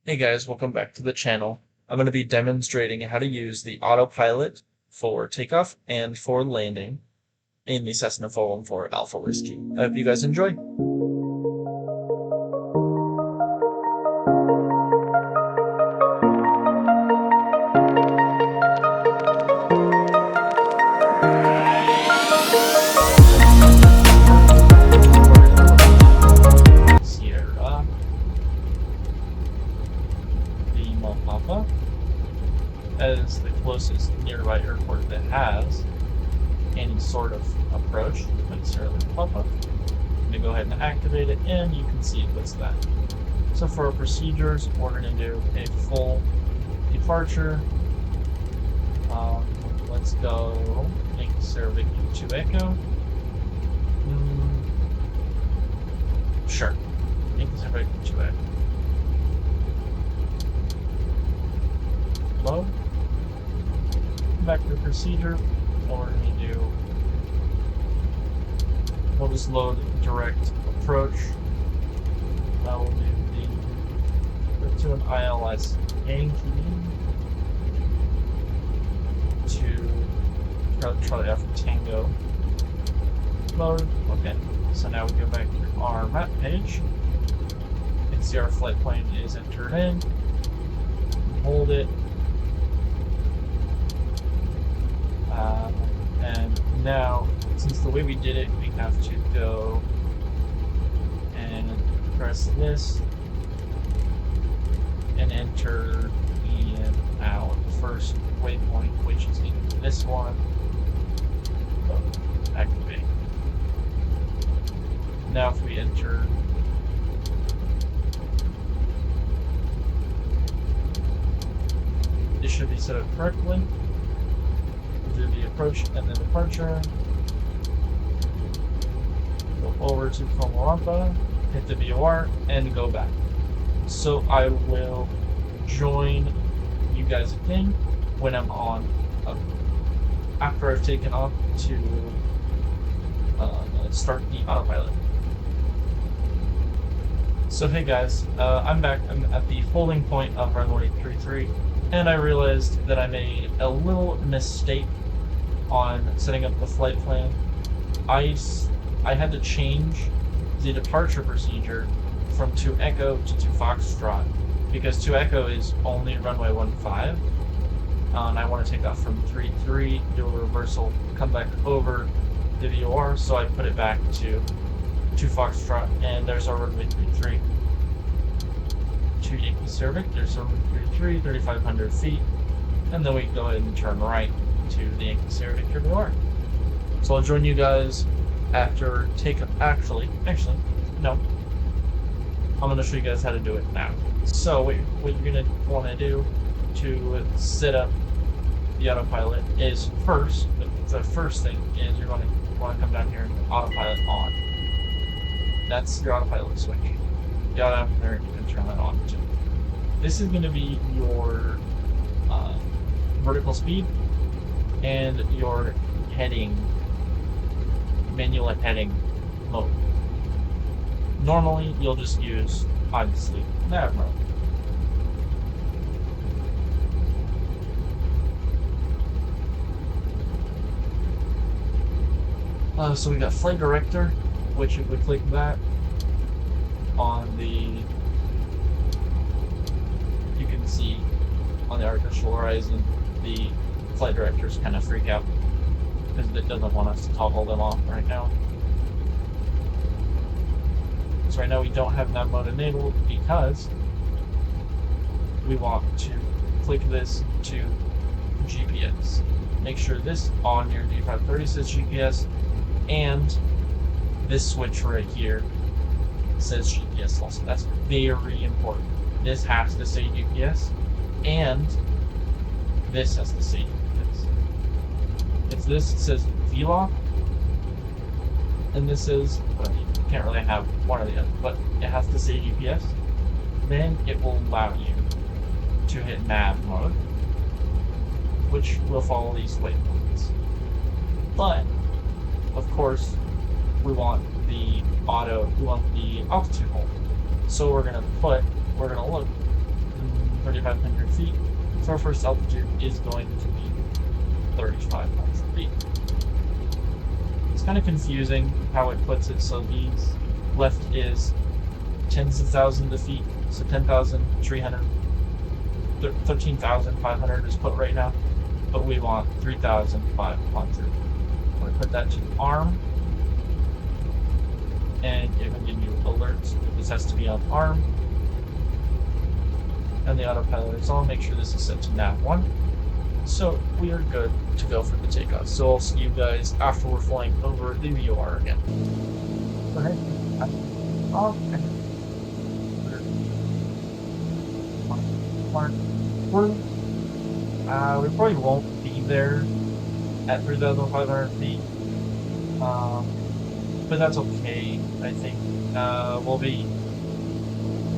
Hey guys, welcome back to the channel. I'm going to be demonstrating how to use the autopilot for takeoff and for landing in the Cessna 414 Alpha Whiskey. I hope you guys enjoy. Sierra, the Papa, as the closest nearby airport that has any sort of approach, but Sierra Papa. I'm going to go ahead and activate it, and you can see it lists that. So for our procedures, we're going to do a full departure. Let's go make Sierra Victor 2 Echo. Sure. Make Sierra Victor 2 Echo. Load. Back to the procedure. What we're going to do, we'll just load direct approach. We'll do to an ILS Yankee to Charlie Alpha Tango mode. Okay, so now we go back to our map page. You can see our flight plane is entered in. Hold it. And now, since the way we did it, we have to go and press this and enter in our first waypoint, which is this one. Activate. Now if we enter this should be set up correctly. Do the approach and then departure. Go over to Komorampa, hit the VOR, and go back. So I will join you guys again when I'm on, after I've taken off to start the autopilot. So hey guys, I'm back. I'm at the holding point of runway 33, and I realized that I made a little mistake on setting up the flight plan. I had to change the departure procedure from 2 Echo to 2 Foxtrot because 2 Echo is only runway 15, and I want to take off from 33, do a reversal, come back over the VOR, so I put it back to 2 Foxtrot, and there's our runway 33. 2 Yankee Sierra Victor, there's runway 33, 3,500 feet, and then we go ahead and turn right to the Yankee Sierra Victor VOR. So I'll join you guys after takeoff. Actually, no. I'm going to show you guys how to do it now. So what you're going to want to do to set up the autopilot is the first thing is you're going to want to come down here and autopilot on. That's your autopilot switch. The autopilot, you can turn that on too. This is going to be your vertical speed and your heading, manual heading mode. Normally, you'll just use, obviously, nav mode. So we got flight director, which if we click that on the, you can see on the artificial horizon, the flight directors kind of freak out because it doesn't want us to toggle them off right now. So right now we don't have nav mode enabled because we want to click this to GPS. Make sure this on your G530 says GPS, and this switch right here says GPS also. That's very important. This has to say GPS, and this has to say GPS. If this says VLOC, and this is, well, you can't really have one or the other, but it has to say GPS, then it will allow you to hit nav mode, which will follow these waypoints. But, of course, we want the altitude hold. So we're gonna look 3,500 feet. So our first altitude is going to be 3,500 feet. It's kind of confusing how it puts it. So these left is tens of thousands of feet. So 10,300, 13,500 is put right now. But we want 3,500. We put that to arm. And it will give you alerts. This has to be on arm. And the autopilot is on. Make sure this is set to nav 1. So we are good to go for the takeoff. So I'll see you guys after we're flying over the VOR again. Okay. We probably won't be there at 3,500 feet. But that's okay, I think. We'll be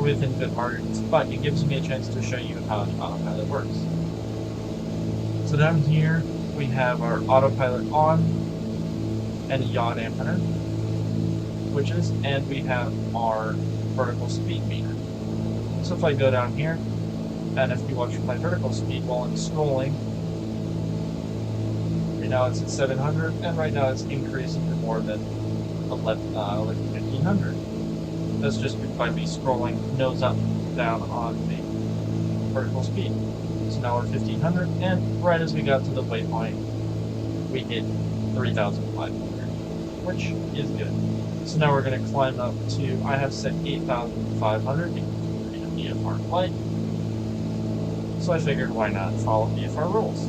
within good margins, but it gives me a chance to show you how the autopilot works. So down here, we have our autopilot on and a yaw dampener, and we have our vertical speed meter. So if I go down here, and if you watch my vertical speed while I'm scrolling, right now it's at 700, and right now it's increasing to more than 1,500. That's just by me scrolling nose up, down on the vertical speed. So now we're 1,500, and right as we got to the waypoint, we hit 3,500, which is good. So now we're going to climb up to, I have set 8,500 because we're in a VFR flight. So I figured why not follow VFR rules.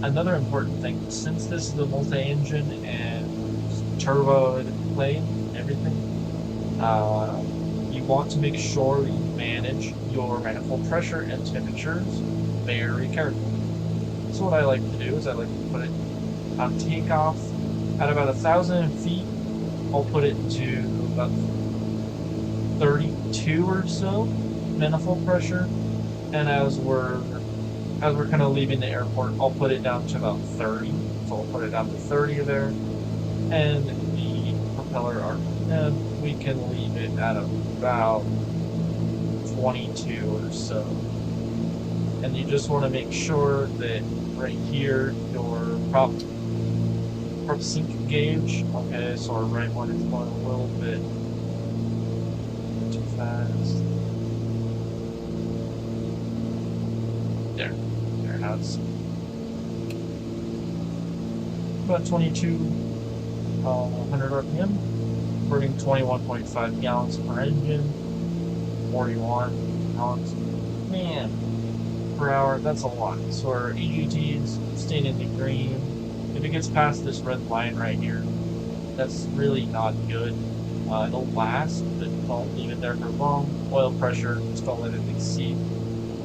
Another important thing, since this is a multi-engine and turbo plane and everything, you want to make sure you manage your manifold pressure and temperatures very carefully. So what I like to do is I like to put it on takeoff at about 1,000 feet. I'll put it to about 32 or so manifold pressure, and as we're kind of leaving the airport, I'll put it down to about 30. So I'll put it down to 30 there, and the propeller arc, and we can leave it at about 22 or so. And you just want to make sure that right here your prop sync gauge, okay, so our right one is going a little bit too fast. There, now it's about 2,200 RPM, burning 21.5 gallons per engine, 41 gallons, man, per hour. That's a lot. So our EGT's staying in the green. If it gets past this red line right here, that's really not good. It'll last, but don't leave it there for long. Oil pressure, just don't let it exceed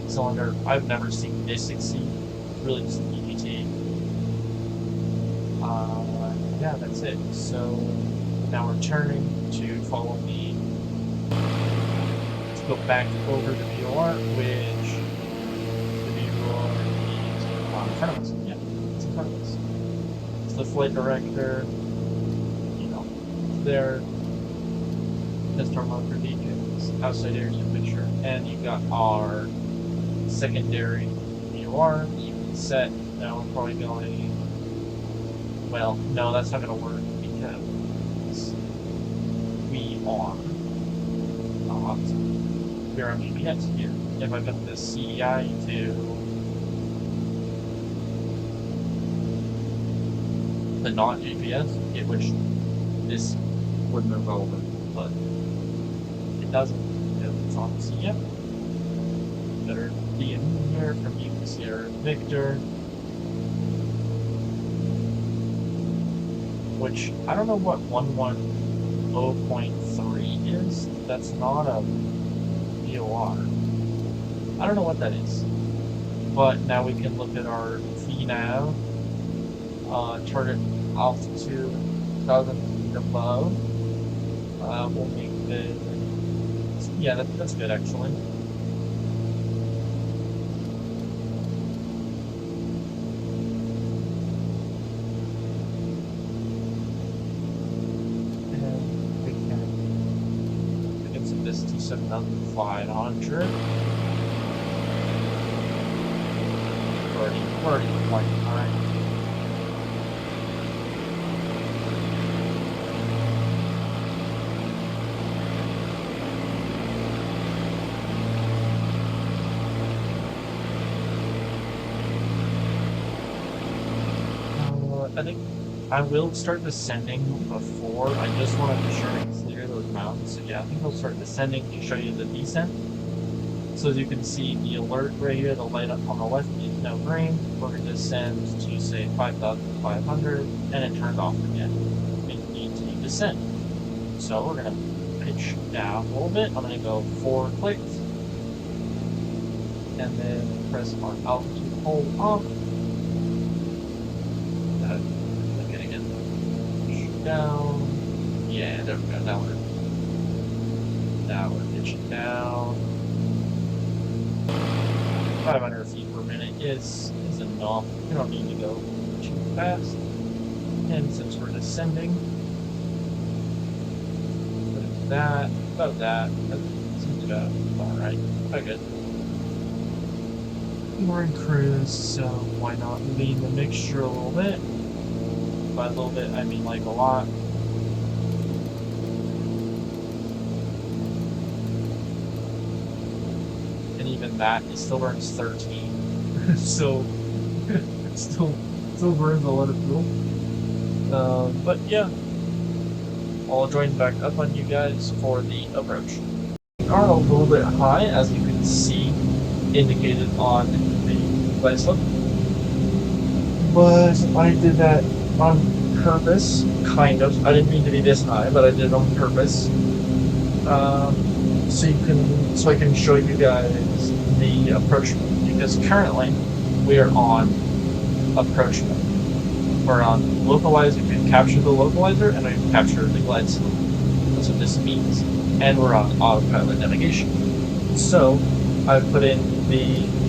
cylinder. I've never seen this exceed. It's really just an EGT. Yeah, that's it. So now we're turning to follow me. Let's go back over the VOR, which the VOR is in front of us. Yeah, it's in front of us. It's the flight director, there. Test our motor beacons, outside air temperature, and you got our secondary VOR. You can set. Now we're probably going. Well, no, that's not going to work because we are not. We're on GPS here. If I put this CEI to the not GPS, which this wouldn't have relevant, but it doesn't because it's on CEI. Better be in here from you can see our Victor. Which, I don't know what 110.3 is. That's not a VOR. I don't know what that is. But now we can look at our VNAV, target altitude 1,000 feet above. We'll make the... Yeah, that's good actually. 7,500. We're already quite high. I think I will start descending before. I just want to be sure to clear those mountains. So yeah, I think I'll start descending to show you the descent. So as you can see, the alert right here, the light up on the left is no green. We're going to descend to say 5,500, and it turned off again. We need to descend. So we're going to pitch down a little bit. I'm going to go 4 clicks, and then press on altitude hold off. Down. Yeah, there we go. Now we're pitching down. 500 feet per minute is enough. We don't need to go too fast. And since we're descending, about that seems about alright. Quite good. We're in cruise, so why not lean the mixture a little bit? By a little bit, I mean like a lot. And even that, it still burns 13. So, it still burns a lot of fuel. But yeah, I'll join back up on you guys for the approach. We are a little bit high, as you can see, indicated on the glide slope. But I did that on purpose, kind of. I didn't mean to be this high, but I did it on purpose. So I can show you guys the approach mode, because currently we are on approach mode. We're on localizer. We can capture the localizer, and we can capture the glide slope. That's what this means. And we're on autopilot navigation. So I've put in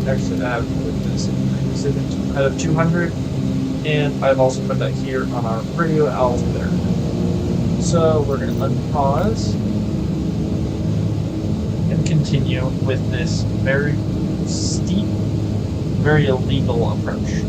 actually I have put this in out of 200. And I've also put that here on our radio altimeter. So we're going to unpause and continue with this very steep, very illegal approach.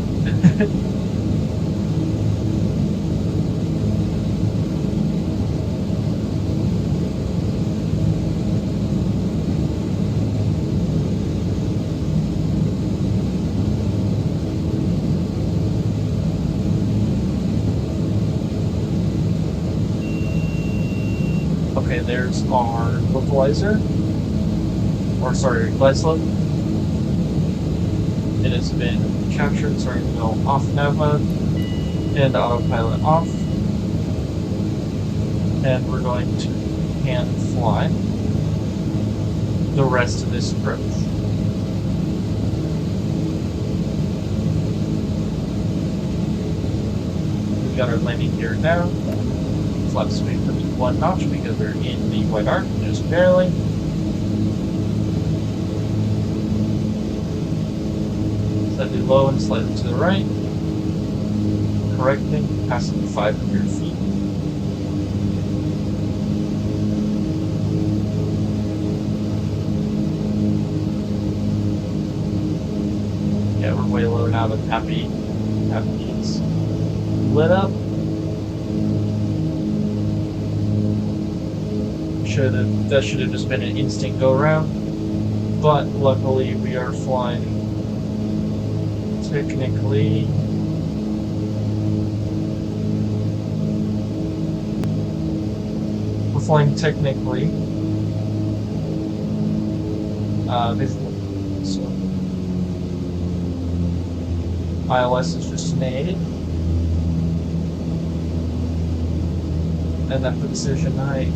Okay, there's our localizer, or sorry, glide slope. It has been captured, so we're going to go off nav mode and autopilot off. And we're going to hand fly the rest of this approach. We've got our landing gear down. Flap speed up to 1 notch because we're in the white arc, just barely. Slightly low and slightly to the right. Correcting, passing 500 feet. Yeah, we're way low now than happy is lit up. That should have just been an instant go around, but luckily we are flying technically visually. So ILS is just made, and then precision height.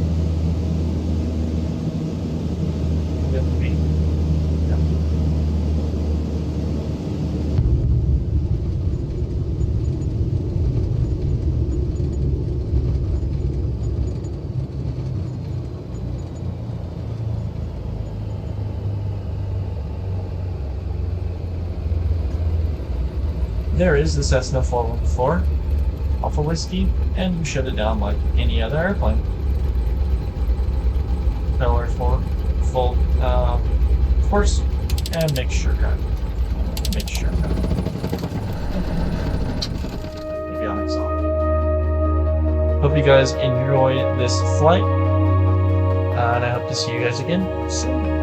There is the Cessna 414, Alpha Whiskey, and you shut it down like any other airplane. Failure full. Of course, and make sure. Make sure. Avionics off. Hope you guys enjoy this flight, and I hope to see you guys again soon.